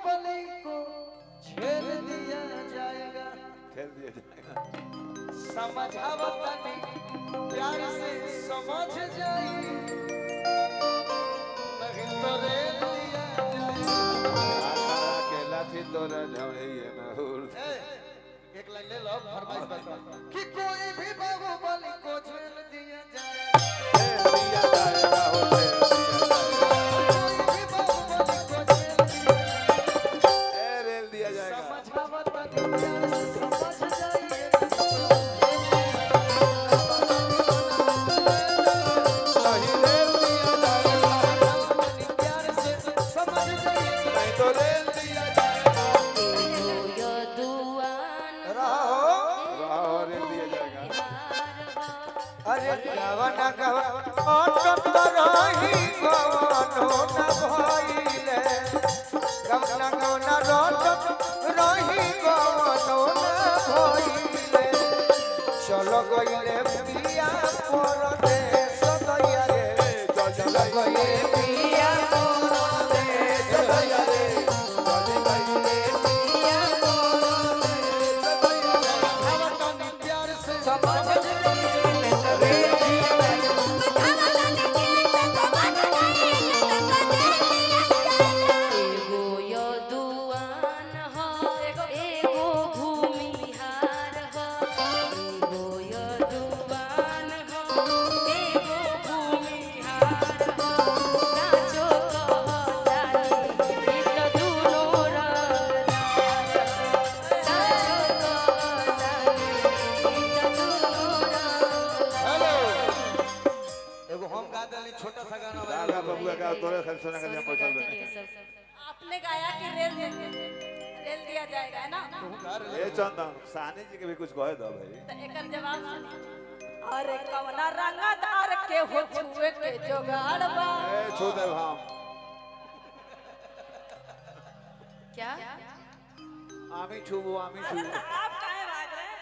बलि को छेड़ दिया जाएगा, खेल दिया जाएगा। समझावतनी प्यार से समझ जाई, नहीं तो रेल दिया जाएगा। अकेला थी तो रहे महूर। एक लाइन ले लो, फरमाइश बताओ कि कोई भी बाहुबली को छेड़ दिया जाएगा, दिया जाएगा हो कोई भी बाहुबली को छेड़ दिया जाएगा, रेल दिया जाएगा। समझावतनी प्यार से समझ जाइए, नहीं रेल दिया जाएगा, समझावतनी प्यार से समझ जाइए, नहीं तो रेल दिया जाएगा। रहो राह रेल दिया जाएगा। अरे गवन गवन ऑटो रही गवनो न भइले, गवन गवन ऑटो रही गवनो न भइले, चलो गइले पिया परदेश गइया रे, चलो गइले पिया परदेश गइया रे, चलो गइले पिया परदेश गइया रे, समझावतनी प्यार से समझ छोटा सा गाना दादा बबुआ का तोरे खर्च सुना के पैसा दे। आपने गाया कि रेल रेल दिया जाएगा है ना, ए चंदन सानी जी के भी कुछ कह दो भाई। तो एकर जवाब सुनिए। अरे कवना रंगदार के हो छुए के जोगाड़ बा, ए छू दे हम। क्या आमी छूबो आमी छू। आप काहे भाग रहे हैं?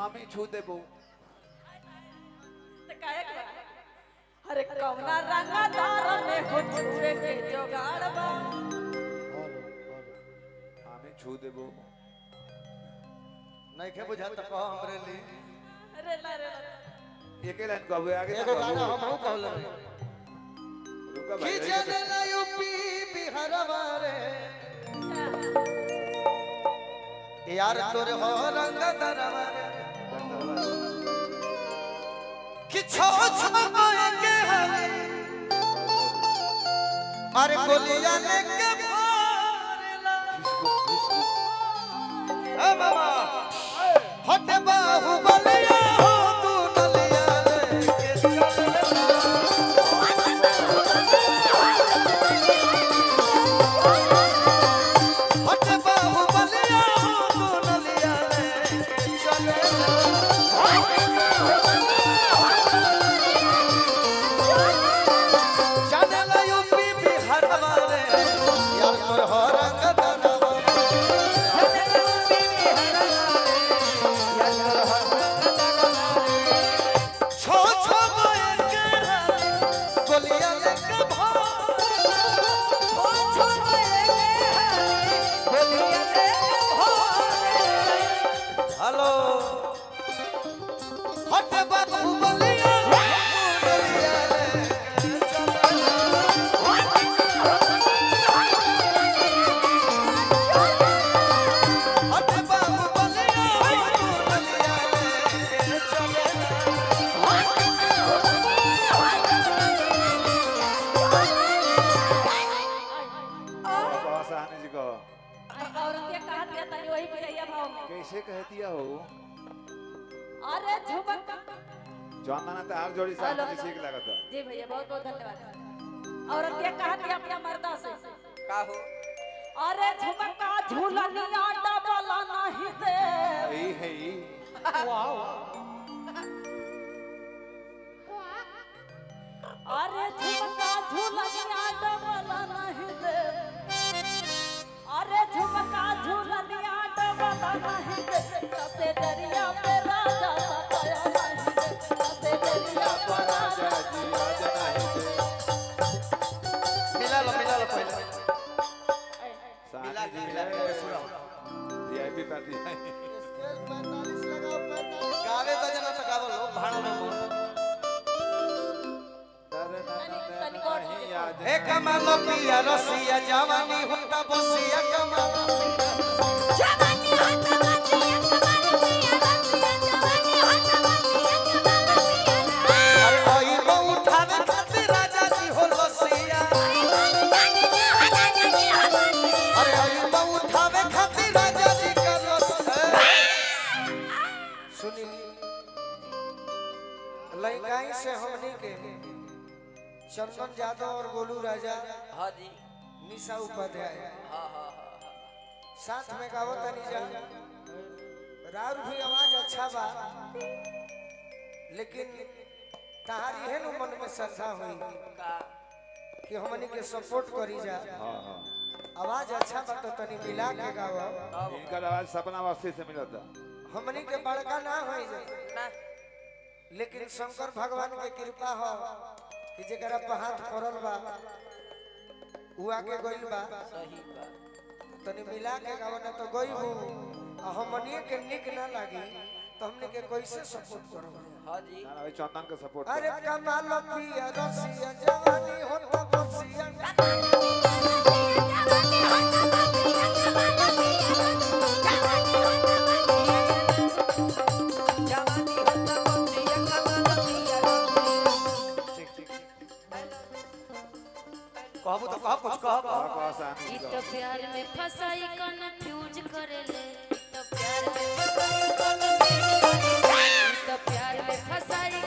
आमी छू देबो। तो काहे के भाग? अरे कवना रंगदार ने हो छुए के जोगाड़ बा, आमी छू देबो। नहीं के बुझा त कह हमरे ली अरे ला रे एक लाइन कहबे आगे एगो गाना हमहु कहले रुका कि भाई। चले ना यूपी बिहार मारे यार तोरे हो रंग दरबारे कि छो छो के हवे अरे गोलियां लेके मारेला ए मामा हट बाहुबलिया हो तू नलिया लेके चलेला हट बाहुबलिया हो तू नलिया लेके चलेला चलेला यूपी बिहार वाले यार तोर हो रंग दरबारे चलेला यूपी बिहार वाले यार तोर हो रंग दरबारे छो छो के हवे गोलियां लेके भाग छो छो के हवे गोलियां लेके भाग हेलो हट बाहुबलिया गोलियां लेके चलेला हट बाहुबलिया गोलियां लेके चलेला बाबा सानी जी को औरत ये कहा दिया तनी वही भैया भाव में। कैसे कहतिया हो? अरे झुमक चंदन तो आप जोड़ी सानी जी सीख लगता। जी भैया बहुत बहुत धन्यवाद। औरत ये कहा दिया अपना मर्दा से का हो अरे झुमका झूलनिया डबला नहीं दे, यही है ही। अरे झुमका झूलनिया डबला नहीं दे, अरे झुमका झूलनिया डबला नहीं दे, कसे दरिया पे राजा सताया नहीं दे, कसे दरिया पे राजा जी आज नहीं दे। मिला लो पहले मिला के बेसुरा हो वीआईपी पार्टी स्केल 45 लगाओ 45 गावे तो जना तो गावो लो भाड़ा लो नहीं याद ए कमाल पिया रसिया जवानी होता बसिया कमाल जवानी होता बसिया कमाल पिया रसिया जवानी होता बसिया कमाल पिया अरे ओई बो उठावे खातिर राजा जी हो लसिया अरे ओई बो उठावे खातिर राजा जी का लसिया सुनी लइकाई से हमनी के चंदन यादव और गोलू राजा हाँ जी निशा उपाध्याय हाँ साथ में गावो तनी जा राउर भी आवाज अच्छा बा लेकिन तहारी है नु मन में श्रद्धा हुई का कि हमनी के सपोर्ट करी जा हां हां आवाज अच्छा बा तो तनी मिला के गावो इनका आवाज सपना वास्ते से मिला था हमनी के बड़का ना होई जा ना लेकिन शंकर भगवान के कृपा हो कि जेकरा पे हाथ पड़ल बा उ आगे गइल बा सही बात तनी मिला के गावो ना तो गइबू आ हमनी के निक ना लागी तो हमने के कैसे सपोर्ट करब हाँ जी ना भाई चंदन का सपोर्ट अरे कमाल पिया रसिया जवानी होता बसिया कहबू तो कह कुछ कह ई तो प्यार में फसाई कन्फ्यूज करेले तो प्यार में फसाई कन्फ्यूज करेले ई तो प्यार में फसाई